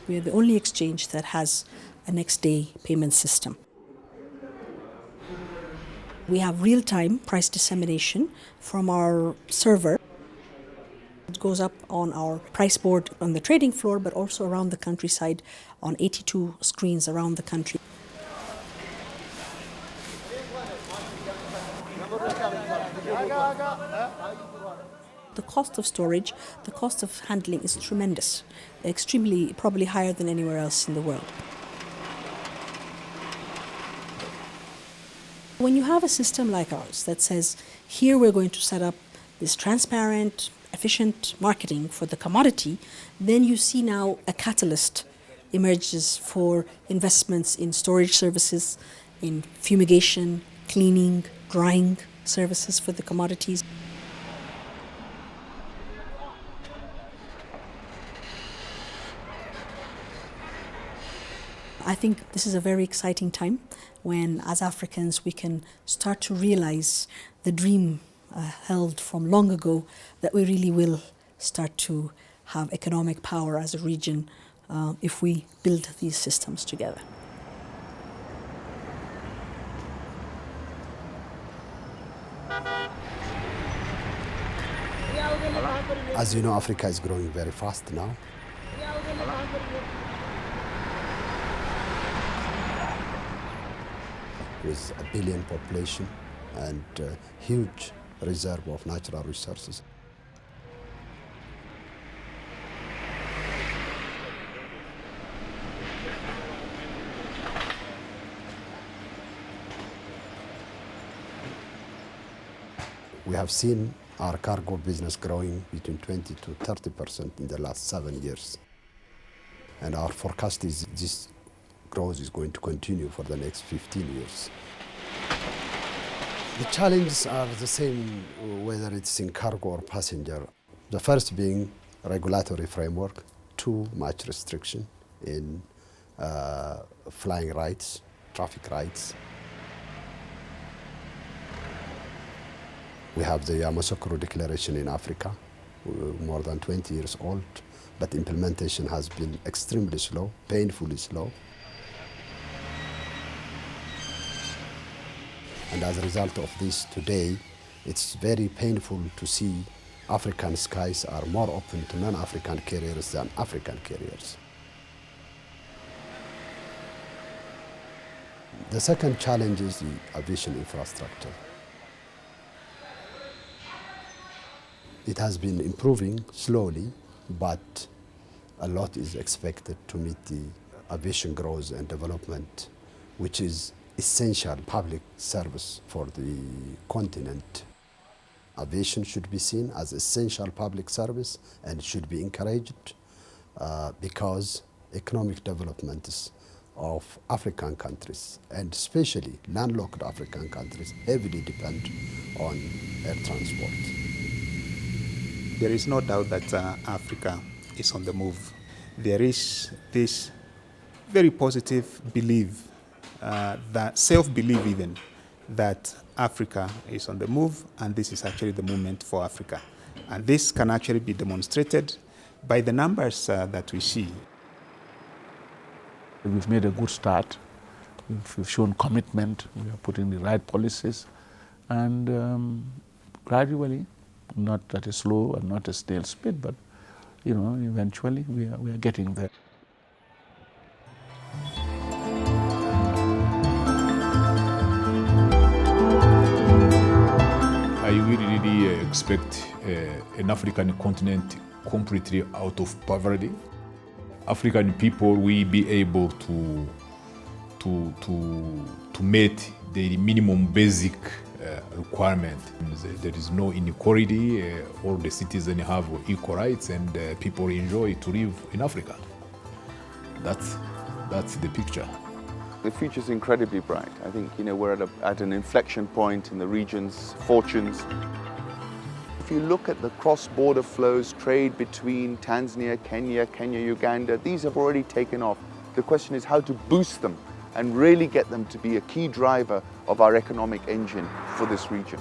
We are the only exchange that has a next day payment system. We have real-time price dissemination from our server. It goes up on our price board on the trading floor, but also around the countryside on 82 screens around the country. The cost of storage, the cost of handling is tremendous, extremely, probably higher than anywhere else in the world. When you have a system like ours that says, here we're going to set up this transparent, efficient marketing for the commodity, then you see now a catalyst emerges for investments in storage services, in fumigation, cleaning, drying services for the commodities. I think this is a very exciting time when, as Africans, we can start to realize the dream held from long ago that we really will start to have economic power as a region if we build these systems together. As you know, Africa is growing very fast now. With a billion population and a huge reserve of natural resources. We have seen our cargo business growing between 20 to 30% in the last 7 years. And our forecast is this growth is going to continue for the next 15 years. The challenges are the same whether it's in cargo or passenger. The first being regulatory framework, too much restriction in flying rights, traffic rights. We have the Yamoussoukro Declaration in Africa, more than 20 years old, but implementation has been extremely slow, painfully slow. And as a result of this today, it's very painful to see African skies are more open to non-African carriers than African carriers. The second challenge is the aviation infrastructure. It has been improving slowly, but a lot is expected to meet the aviation growth and development, which is essential public service for the continent. Aviation should be seen as essential public service and should be encouraged because economic developments of African countries, and especially landlocked African countries, heavily depend on air transport. There is no doubt that Africa is on the move. There is this very positive belief, that self-belief even, that Africa is on the move, and this is actually the movement for Africa. And this can actually be demonstrated by the numbers that we see. We've made a good start. We've shown commitment. We are putting the right policies, and gradually, not at a slow and not a snail speed, but eventually we are getting there. I really expect an African continent completely out of poverty. African people will be able to meet the minimum basic requirement. There is no inequality. All the citizens have equal rights, and people enjoy to live in Africa. That's the picture. The future is incredibly bright. I think we're at an inflection point in the region's fortunes. If you look at the cross-border flows, trade between Tanzania, Kenya, Uganda, these have already taken off. The question is how to boost them and really get them to be a key driver of our economic engine for this region.